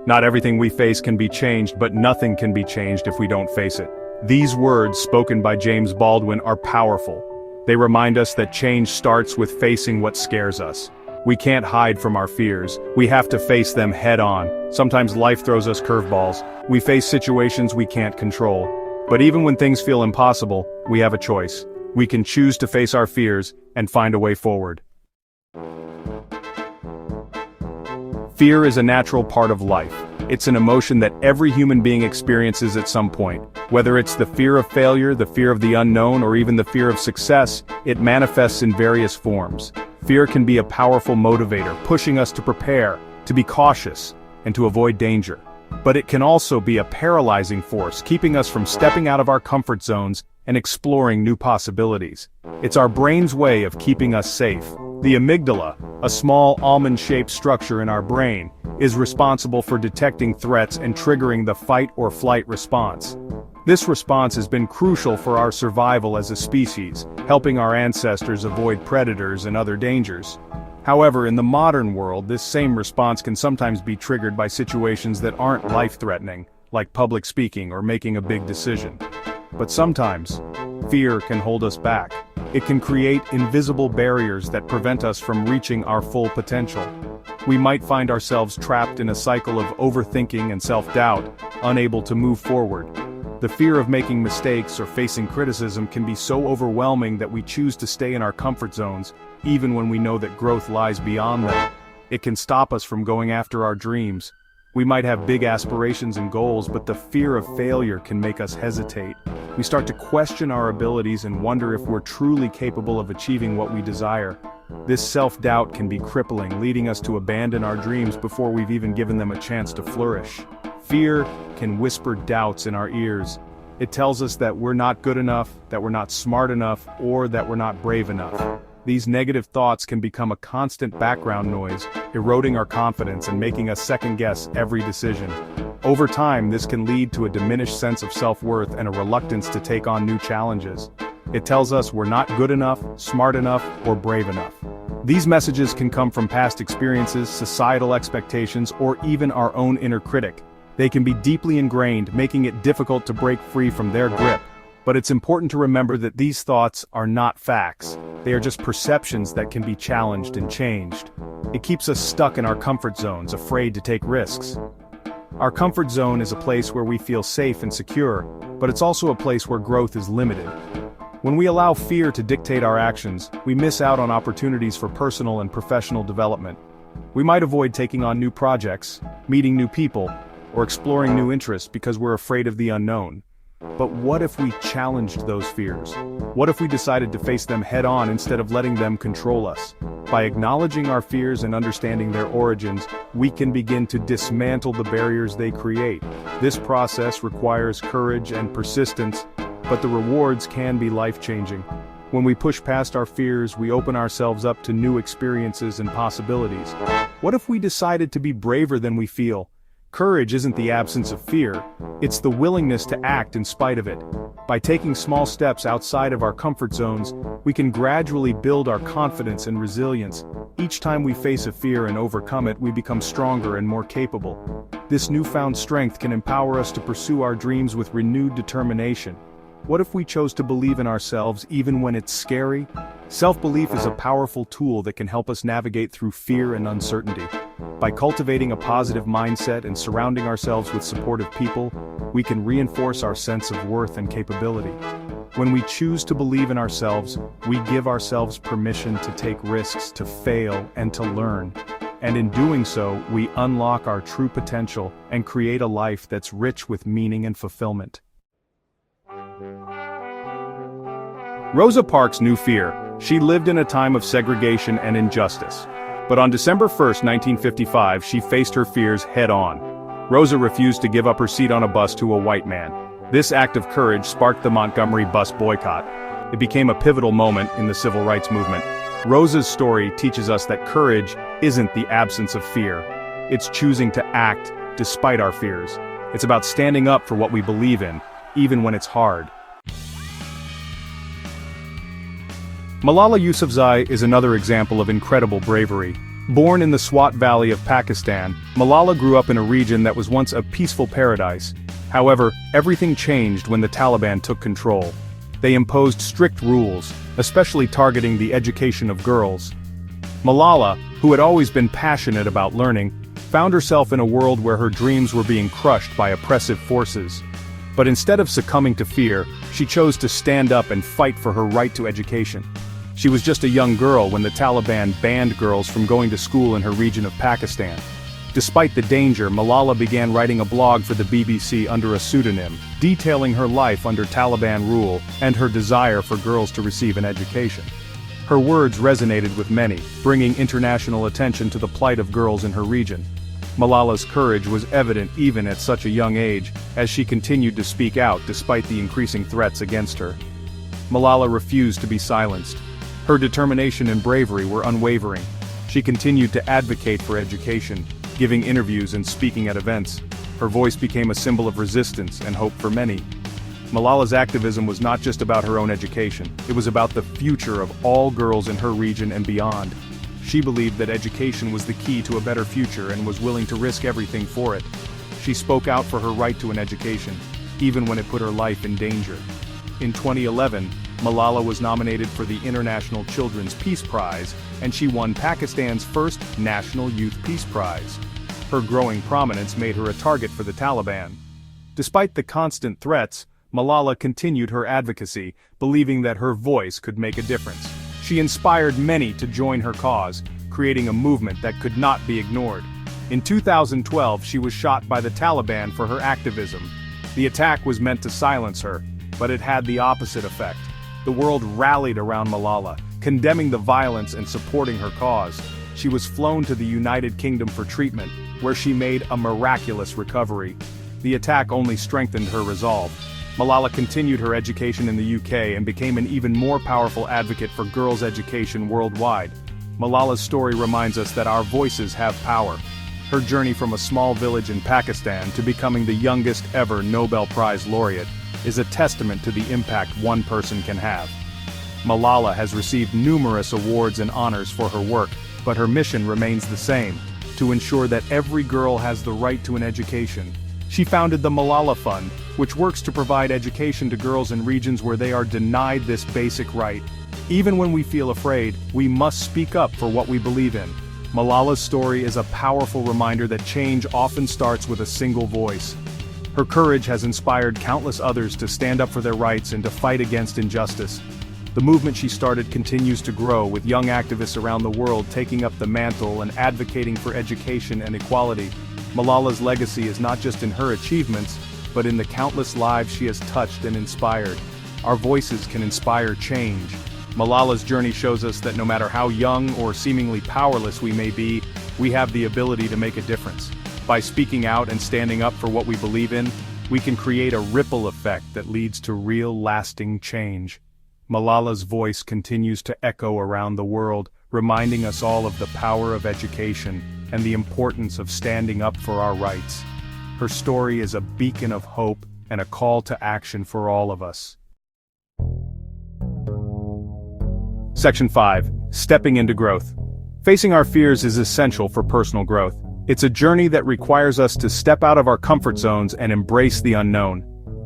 Not everything we face can be changed, but nothing can be changed if we don't face it. These words, spoken by James Baldwin, are powerful. They remind us that change starts with facing what scares us. We can't hide from our fears. We have to face them head on. Sometimes life throws us curveballs. We face situations we can't control. But even when things feel impossible, we have a choice. We can choose to face our fears and find a way forward. Fear is a natural part of life. It's an emotion that every human being experiences at some point. Whether it's the fear of failure, the fear of the unknown, or even the fear of success, it manifests in various forms. Fear can be a powerful motivator, pushing us to prepare, to be cautious, and to avoid danger. But it can also be a paralyzing force, keeping us from stepping out of our comfort zones and exploring new possibilities. It's our brain's way of keeping us safe. The amygdala, a small almond-shaped structure in our brain, is responsible for detecting threats and triggering the fight or flight response. This response has been crucial for our survival as a species, helping our ancestors avoid predators and other dangers. However, in the modern world, this same response can sometimes be triggered by situations that aren't life-threatening, like public speaking or making a big decision. But sometimes, fear can hold us back. It can create invisible barriers that prevent us from reaching our full potential. We might find ourselves trapped in a cycle of overthinking and self-doubt, unable to move forward. The fear of making mistakes or facing criticism can be so overwhelming that we choose to stay in our comfort zones, even when we know that growth lies beyond them. It can stop us from going after our dreams. We might have big aspirations and goals, but the fear of failure can make us hesitate. We start to question our abilities and wonder if we're truly capable of achieving what we desire. This self-doubt can be crippling, leading us to abandon our dreams before we've even given them a chance to flourish. Fear can whisper doubts in our ears. It tells us that we're not good enough, that we're not smart enough, or that we're not brave enough. These negative thoughts can become a constant background noise, eroding our confidence and making us second-guess every decision. Over time, this can lead to a diminished sense of self-worth and a reluctance to take on new challenges. It tells us we're not good enough, smart enough, or brave enough. These messages can come from past experiences, societal expectations, or even our own inner critic. They can be deeply ingrained, making it difficult to break free from their grip. But it's important to remember that these thoughts are not facts. They are just perceptions that can be challenged and changed. It keeps us stuck in our comfort zones, afraid to take risks. Our comfort zone is a place where we feel safe and secure, but it's also a place where growth is limited. When we allow fear to dictate our actions, we miss out on opportunities for personal and professional development. We might avoid taking on new projects, meeting new people, or exploring new interests because we're afraid of the unknown. But what if we challenged those fears? What if we decided to face them head-on instead of letting them control us? By acknowledging our fears and understanding their origins, we can begin to dismantle the barriers they create. This process requires courage and persistence, but the rewards can be life-changing. When we push past our fears, we open ourselves up to new experiences and possibilities. What if we decided to be braver than we feel? Courage isn't the absence of fear, it's the willingness to act in spite of it. By taking small steps outside of our comfort zones, we can gradually build our confidence and resilience. Each time we face a fear and overcome it, we become stronger and more capable. This newfound strength can empower us to pursue our dreams with renewed determination. What if we chose to believe in ourselves even when it's scary? Self-belief is a powerful tool that can help us navigate through fear and uncertainty. By cultivating a positive mindset and surrounding ourselves with supportive people, we can reinforce our sense of worth and capability. When we choose to believe in ourselves, we give ourselves permission to take risks, to fail, and to learn. And in doing so, we unlock our true potential and create a life that's rich with meaning and fulfillment. Rosa Parks knew fear. She lived in a time of segregation and injustice. But on December 1, 1955, she faced her fears head-on. Rosa refused to give up her seat on a bus to a white man. This act of courage sparked the Montgomery bus boycott. It became a pivotal moment in the civil rights movement. Rosa's story teaches us that courage isn't the absence of fear. It's choosing to act despite our fears. It's about standing up for what we believe in, even when it's hard. Malala Yousafzai is another example of incredible bravery. Born in the Swat Valley of Pakistan, Malala grew up in a region that was once a peaceful paradise. However, everything changed when the Taliban took control. They imposed strict rules, especially targeting the education of girls. Malala, who had always been passionate about learning, found herself in a world where her dreams were being crushed by oppressive forces. But instead of succumbing to fear, she chose to stand up and fight for her right to education. She was just a young girl when the Taliban banned girls from going to school in her region of Pakistan. Despite the danger, Malala began writing a blog for the BBC under a pseudonym, detailing her life under Taliban rule and her desire for girls to receive an education. Her words resonated with many, bringing international attention to the plight of girls in her region. Malala's courage was evident even at such a young age, as she continued to speak out despite the increasing threats against her. Malala refused to be silenced. Her determination and bravery were unwavering. She continued to advocate for education, giving interviews and speaking at events. Her voice became a symbol of resistance and hope for many. Malala's activism was not just about her own education, it was about the future of all girls in her region and beyond. She believed that education was the key to a better future and was willing to risk everything for it. She spoke out for her right to an education, even when it put her life in danger. In 2011, Malala was nominated for the International Children's Peace Prize, and she won Pakistan's first National Youth Peace Prize. Her growing prominence made her a target for the Taliban. Despite the constant threats, Malala continued her advocacy, believing that her voice could make a difference. She inspired many to join her cause, creating a movement that could not be ignored. In 2012, she was shot by the Taliban for her activism. The attack was meant to silence her, but it had the opposite effect. The world rallied around Malala, condemning the violence and supporting her cause. She was flown to the United Kingdom for treatment, where she made a miraculous recovery. The attack only strengthened her resolve. Malala continued her education in the UK and became an even more powerful advocate for girls' education worldwide. Malala's story reminds us that our voices have power. Her journey from a small village in Pakistan to becoming the youngest ever Nobel Prize laureate is a testament to the impact one person can have. Malala has received numerous awards and honors for her work, but her mission remains the same: to ensure that every girl has the right to an education. She founded the Malala Fund, which works to provide education to girls in regions where they are denied this basic right. Even when we feel afraid, we must speak up for what we believe in. Malala's story is a powerful reminder that change often starts with a single voice. Her courage has inspired countless others to stand up for their rights and to fight against injustice. The movement she started continues to grow, with young activists around the world taking up the mantle and advocating for education and equality. Malala's legacy is not just in her achievements, but in the countless lives she has touched and inspired. Our voices can inspire change. Malala's journey shows us that no matter how young or seemingly powerless we may be, we have the ability to make a difference. By speaking out and standing up for what we believe in, we can create a ripple effect that leads to real, lasting change. Malala's voice continues to echo around the world, reminding us all of the power of education and the importance of standing up for our rights. Her story is a beacon of hope and a call to action for all of us. Section 5. Stepping into growth. Facing our fears is essential for personal growth. It's a journey that requires us to step out of our comfort zones and embrace the unknown.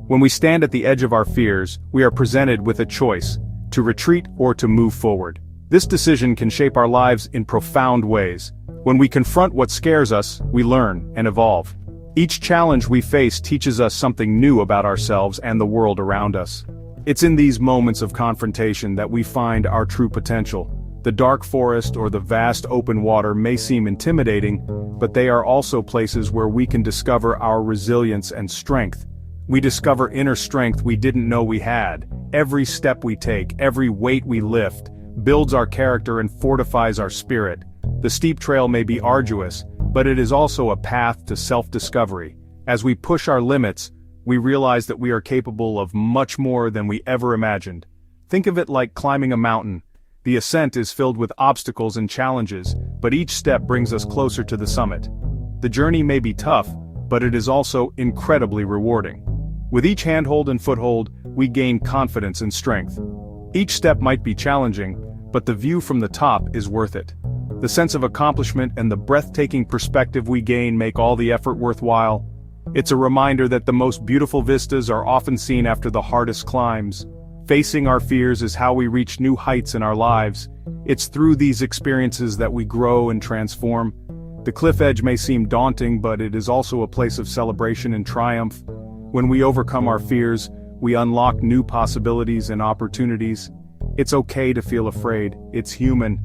When we stand at the edge of our fears, we are presented with a choice: to retreat or to move forward. This decision can shape our lives in profound ways. When we confront what scares us, we learn and evolve. Each challenge we face teaches us something new about ourselves and the world around us. It's in these moments of confrontation that we find our true potential. The dark forest or the vast open water may seem intimidating, but they are also places where we can discover our resilience and strength. We discover inner strength we didn't know we had. Every step we take, every weight we lift, builds our character and fortifies our spirit. The steep trail may be arduous, but it is also a path to self-discovery. As we push our limits, we realize that we are capable of much more than we ever imagined. Think of it like climbing a mountain. The ascent is filled with obstacles and challenges, but each step brings us closer to the summit. The journey may be tough, but it is also incredibly rewarding. With each handhold and foothold, we gain confidence and strength. Each step might be challenging, but the view from the top is worth it. The sense of accomplishment and the breathtaking perspective we gain make all the effort worthwhile. It's a reminder that the most beautiful vistas are often seen after the hardest climbs. Facing our fears is how we reach new heights in our lives. It's through these experiences that we grow and transform. The cliff edge may seem daunting, but it is also a place of celebration and triumph. When we overcome our fears, we unlock new possibilities and opportunities. It's okay to feel afraid. It's human.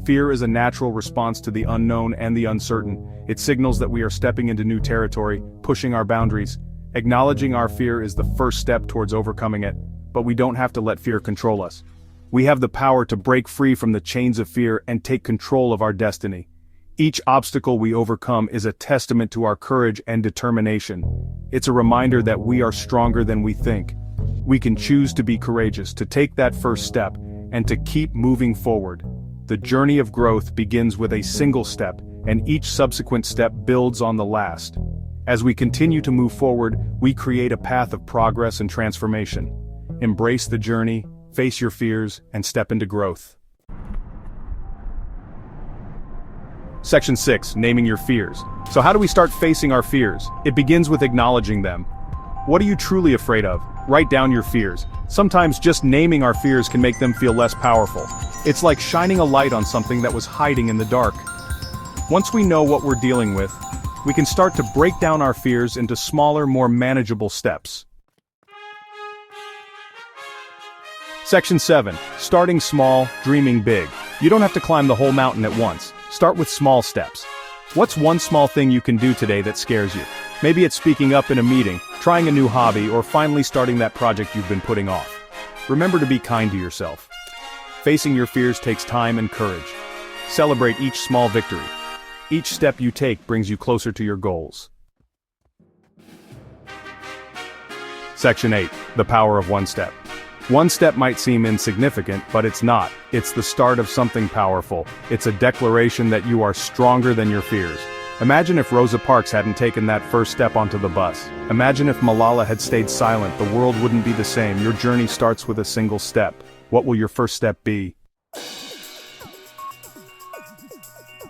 Fear is a natural response to the unknown and the uncertain. It signals that we are stepping into new territory, pushing our boundaries. Acknowledging our fear is the first step towards overcoming it, but we don't have to let fear control us. We have the power to break free from the chains of fear and take control of our destiny. Each obstacle we overcome is a testament to our courage and determination. It's a reminder that we are stronger than we think. We can choose to be courageous, to take that first step, and to keep moving forward. The journey of growth begins with a single step, and each subsequent step builds on the last. As we continue to move forward, we create a path of progress and transformation. Embrace the journey, face your fears, and step into growth. Section 6, Naming Your Fears. So how do we start facing our fears? It begins with acknowledging them. What are you truly afraid of? Write down your fears. Sometimes just naming our fears can make them feel less powerful. It's like shining a light on something that was hiding in the dark. Once we know what we're dealing with, we can start to break down our fears into smaller, more manageable steps. Section 7, Starting Small, Dreaming Big. You don't have to climb the whole mountain at once. Start with small steps. What's one small thing you can do today that scares you? Maybe it's speaking up in a meeting, trying a new hobby, or finally starting that project you've been putting off. Remember to be kind to yourself. Facing your fears takes time and courage. Celebrate each small victory. Each step you take brings you closer to your goals. Section 8, The Power of One Step. One step might seem insignificant, but it's not. It's the start of something powerful. It's a declaration that you are stronger than your fears. Imagine if Rosa Parks hadn't taken that first step onto the bus. Imagine if Malala had stayed silent. The world wouldn't be the same. Your journey starts with a single step. What will your first step be?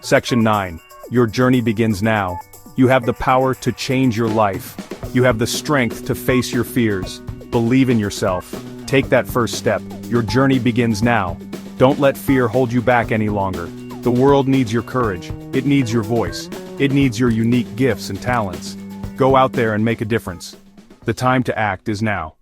Section 9. Your journey begins now. You have the power to change your life. You have the strength to face your fears. Believe in yourself. Take that first step. Your journey begins now. Don't let fear hold you back any longer. The world needs your courage. It needs your voice. It needs your unique gifts and talents. Go out there and make a difference. The time to act is now.